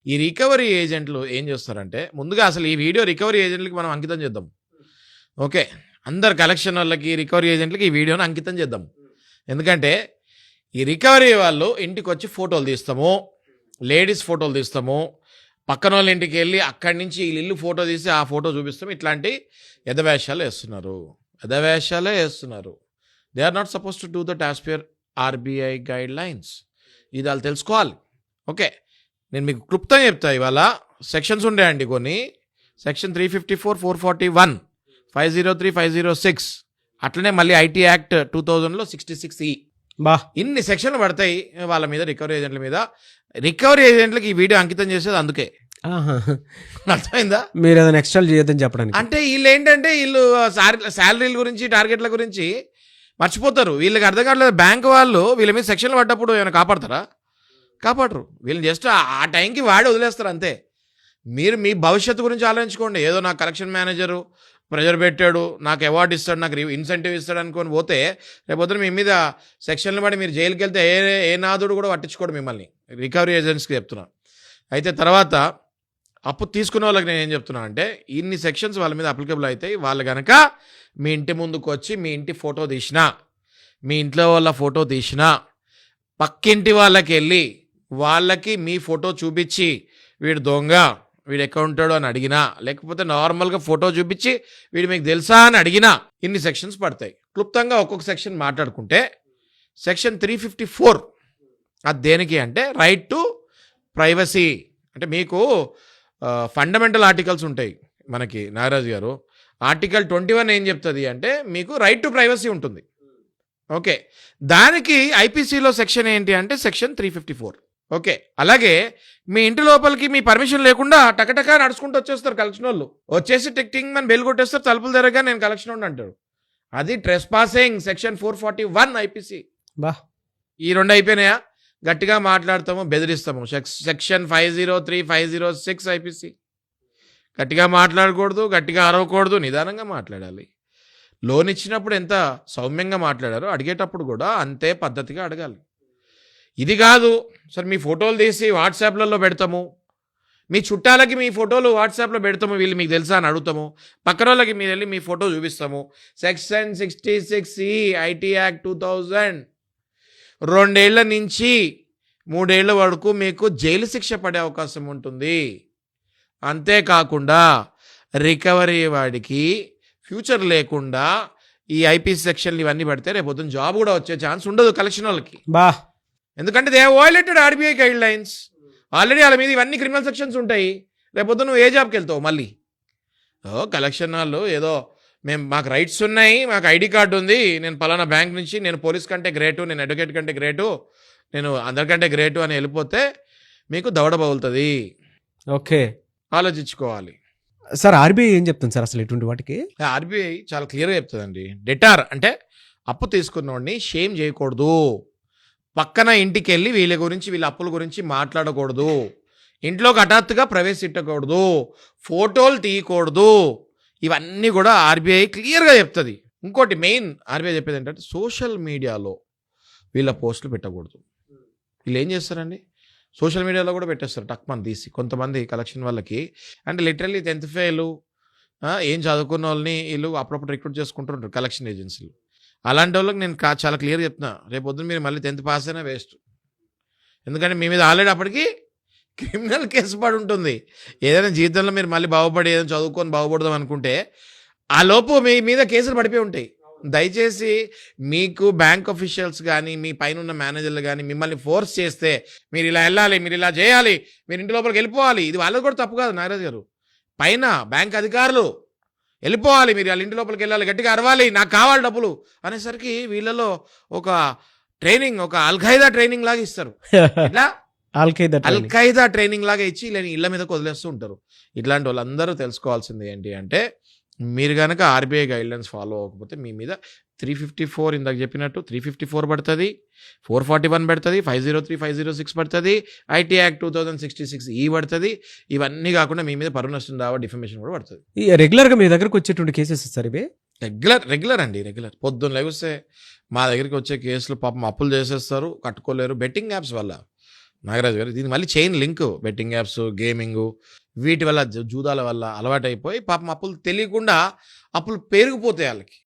ఈ రికవరీ ఏజెంట్లు ఏం చేస్తారంటే, ముందుగా అసలు ఈ వీడియో రికవరీ ఏజెంట్లకి మనం అంకితం చేద్దాం. ఓకే. అందరు కలెక్షన్ వాళ్ళకి, రికవరీ ఏజెంట్లకి ఈ వీడియోని అంకితం చేద్దాం. ఎందుకంటే ఈ రికవరీ వాళ్ళు ఇంటికొచ్చి ఫోటోలు తీస్తాము, లేడీస్ ఫోటోలు తీస్తాము, పక్కన వాళ్ళ ఇంటికి వెళ్ళి అక్కడి నుంచి వీళ్ళ ఇల్లు ఫోటో తీసి ఆ ఫోటో చూపిస్తాం. ఇట్లాంటి ఎదవేషాలు వేస్తున్నారు. They are not suppose to do that as per RBI guidelines. ఇది వాళ్ళు తెలుసుకోవాలి. ఓకే, నేను మీకు క్లుప్తంగా చెప్తా. ఇవాళ సెక్షన్స్ ఉండేయండి కొన్ని. సెక్షన్ 354, 441, 503, 506, అట్లనే మళ్ళీ ఐటీ యాక్ట్ 2000లో 66E. ఇన్ని సెక్షన్లు పడతాయి వాళ్ళ మీద, రికవరీ ఏజెంట్ల మీద. రికవరీ ఏజెంట్లకి ఈ వీడియో అంకితం చేసేది అందుకే. అర్థమైందా? మీరు ఏదైనా ఎక్స్ట్రా చేయొద్దని చెప్పడానికి. అంటే వీళ్ళు ఏంటంటే వీళ్ళు శాలరీల గురించి, టార్గెట్ల గురించి మర్చిపోతారు. వీళ్ళకి అర్థం కావట్లేదు. బ్యాంక్ వాళ్ళు వీళ్ళ మీద సెక్షన్లు పడ్డప్పుడు ఏమైనా కాపాడతారా? కాపాడరు. వీళ్ళని జస్ట్ ఆ టైంకి వాడి వదిలేస్తారు అంతే. మీరు మీ భవిష్యత్తు గురించి ఆలోచించుకోండి. ఏదో నా కలెక్షన్ మేనేజరు ప్రెజర్ పెట్టాడు, నాకు అవార్డు ఇస్తాడు, నాకు ఇన్సెంటివ్ ఇస్తాడు అనుకొని పోతే రేపొద్దున మీ మీద సెక్షన్లు పడి మీరు జైలుకి వెళ్తే ఏ నాదుడు కూడా పట్టించుకోడు మిమ్మల్ని. రికవరీ ఏజెంట్స్కి చెప్తున్నా. అయితే తర్వాత అప్పు తీసుకున్న వాళ్ళకి నేను ఏం చెప్తున్నా అంటే, ఇన్ని సెక్షన్స్ వాళ్ళ మీద అప్లికబుల్ అవుతాయి. వాళ్ళు కనుక మీ ఇంటి ముందుకు వచ్చి మీ ఇంటి ఫోటో తీసినా, మీ ఇంట్లో వాళ్ళ ఫోటో తీసినా, పక్కింటి వాళ్ళకి వెళ్ళి వాళ్ళకి మీ ఫోటో చూపించి వీడు దొంగ, వీడు అకౌంటాడు అని అడిగినా, లేకపోతే నార్మల్గా ఫోటో చూపించి వీడు మీకు తెలుసా అని అడిగినా, ఇన్ని సెక్షన్స్ పడతాయి. క్లుప్తంగా ఒక్కొక్క సెక్షన్ మాట్లాడుకుంటే, సెక్షన్ 354 అది దేనికి అంటే రైట్ టు ప్రైవసీ. అంటే మీకు ఫండమెంటల్ ఆర్టికల్స్ ఉంటాయి మనకి నాగరాజు గారు. ఆర్టికల్ 21 ఏం చెప్తుంది అంటే మీకు రైట్ టు ప్రైవసీ ఉంటుంది. ఓకే, దానికి ఐపీసీలో సెక్షన్ ఏంటి అంటే సెక్షన్ 354. ఓకే, అలాగే మీ ఇంటి లోపలికి మీ పర్మిషన్ లేకుండా టకటకా నడుచుకుంటూ వచ్చేస్తారు కలెక్షన్ వాళ్ళు. వచ్చేసి టిక్టింగ్ అని బెల్ కొట్టేస్తారు, తలుపులు తెరగా నేను కలెక్షన్ ఉండి అంటాడు. అది ట్రెస్ పాసింగ్, సెక్షన్ 441 ఐపీసీ. ఈ రెండు అయిపోయినాయా? గట్టిగా మాట్లాడతాము, బెదిరిస్తాము. Section 503, 506 IPC. గట్టిగా మాట్లాడకూడదు, గట్టిగా అరవకూడదు, నిదానంగా మాట్లాడాలి. లోన్ ఇచ్చినప్పుడు ఎంత సౌమ్యంగా మాట్లాడారో అడిగేటప్పుడు కూడా అంతే పద్ధతిగా అడగాలి. ఇది కాదు సార్, మీ ఫోటోలు తీసి వాట్సాప్లలో పెడతాము, మీ చుట్టాలకి మీ ఫోటోలు వాట్సాప్లో పెడతాము, వీళ్ళు మీకు తెలుసా అని అడుగుతాము, పక్కన వాళ్ళకి మీరు వెళ్ళి మీ ఫోటో చూపిస్తాము. సెక్షన్ 66E ఐటీ యాక్ట్ 2000, 2 ఏళ్ల నుంచి 3 ఏళ్ల వరకు మీకు జైలు శిక్ష పడే అవకాశం ఉంటుంది. అంతేకాకుండా రికవరీ వాడికి ఫ్యూచర్ లేకుండా ఈ ఐపీసీ సెక్షన్లు ఇవన్నీ పడితే రేపు పొద్దున్న జాబ్ కూడా వచ్చే ఛాన్స్ ఉండదు కలెక్షన్ వాళ్ళకి. ఎందుకంటే they violated RBI guide lines. Already వాళ్ళ మీద ఇవన్నీ క్రిమినల్ సెక్షన్స్ ఉంటాయి. రేపొద్దు నువ్వు ఏ జాబ్కి వెళ్తావు మళ్ళీ? కలెక్షన్ వాళ్ళు ఏదో మాకు రైట్స్ ఉన్నాయి, మాకు ఐడి కార్డు ఉంది, నేను పలానా బ్యాంక్ నుంచి, నేను పోలీస్ కంటే గ్రేటు, నేను అడ్వకేట్ కంటే గ్రేటు, నేను అందరికంటే గ్రేటు అని వెళ్ళిపోతే మీకు దవడ పగులుతుంది. ఓకే, ఆలోచించుకోవాలి. సార్ ఆర్బీఐ ఏం చెప్తుంది సార్ అసలు ఇటువంటి వాటికి? ఆర్బీఐ చాలా క్లియర్గా చెప్తుందండి. డెటార్ అంటే అప్పు తీసుకున్నవాడిని షేమ్ చేయకూడదు, పక్కన ఇంటికి వెళ్ళి వీళ్ళ గురించి, వీళ్ళ అప్పుల గురించి మాట్లాడకూడదు, ఇంట్లోకి హఠాత్తుగా ప్రవేశించకూడదు, ఫోటోలు తీయకూడదు. ఇవన్నీ కూడా ఆర్బీఐ క్లియర్గా చెప్తుంది. ఇంకోటి మెయిన్ ఆర్బీఐ చెప్పేది ఏంటంటే సోషల్ మీడియాలో వీళ్ళ పోస్టులు పెట్టకూడదు. వీళ్ళు ఏం చేస్తారండి, సోషల్ మీడియాలో కూడా పెట్టేస్తారు టక్మని తీసి. కొంతమంది కలెక్షన్ వాళ్ళకి అంటే లిటరల్లీ 10th ఫెయిల్ ఏం చదువుకున్న వాళ్ళని వీళ్ళు అప్పుడప్పుడు రిక్రూట్ చేసుకుంటుంటారు కలెక్షన్ ఏజెన్సీలు. అలాంటి వాళ్ళకి నేను చాలా క్లియర్ చెప్తున్నా, రేపు పొద్దున్న మీరు మళ్ళీ 10th పాస్ అయినా వేస్ట్. ఎందుకంటే మీ మీద ఆల్రెడీ అప్పటికి క్రిమినల్ కేసు పడి ఉంటుంది. ఏదైనా జీవితంలో మీరు మళ్ళీ బాగుపడి ఏదైనా చదువుకొని బాగుపడదాం అనుకుంటే ఆ లోపు మీ మీద కేసులు పడిపోయి ఉంటాయి. దయచేసి మీకు బ్యాంక్ అఫీషియల్స్ కానీ, మీ పైన ఉన్న మేనేజర్లు కానీ మిమ్మల్ని ఫోర్స్ చేస్తే మీరు ఇలా వెళ్ళాలి, మీరు ఇలా చేయాలి, మీరు ఇంటి లోపలికి వెళ్ళిపోవాలి, ఇది వాళ్ళది కూడా తప్పు కాదు నాగరాజ్ గారు. పైన బ్యాంక్ అధికారులు వెళ్ళిపోవాలి, మీరు వాళ్ళ ఇంటి లోపలికి వెళ్ళాలి, గట్టిగా అరవాలి, నాకు కావాలి డబ్బులు అనేసరికి వీళ్ళలో ఒక ట్రైనింగ్, ఒక అల్ఖైదా ట్రైనింగ్ లాగా ఇస్తారు. ఇట్లా అల్ఖైదా ట్రైనింగ్ లాగా ఇచ్చి లేని ఇళ్ళ మీదకి వదిలేస్తూ ఉంటారు. ఇట్లాంటి వాళ్ళందరూ తెలుసుకోవాల్సింది ఏంటి అంటే, మీరు కనుక ఆర్బీఐ గైడ్లైన్స్ ఫాలో అవ్వకపోతే మీ మీద 354 ఇందాక చెప్పినట్టు 354 పడుతుంది, 441 పడుతుంది, 503, 506 పడుతుంది, ఐటీ యాక్ట్ 2066E పడుతుంది. ఇవన్నీ కాకుండా మీ మీద పరువు నష్టం దావా, డిఫమేషన్ కూడా పడుతుంది. రెగ్యులర్గా మీ దగ్గరకు వచ్చేటువంటి కేసెస్ సార్ ఇవి? రెగ్యులర్ అండి. పొద్దున్న లేస్తే మా దగ్గరికి వచ్చే కేసులు పాపం అప్పులు చేసేస్తారు, కట్టుకోలేరు. బెట్టింగ్ యాప్స్ వల్ల నాగరాజు గారు. దీని మళ్ళీ chain link betting apps, gaming వీటి వల్ల జూదాల వల్ల అలవాటైపోయి పాపం అప్పులు తెలియకుండా అప్పులు పెరిగిపోతాయి వాళ్ళకి.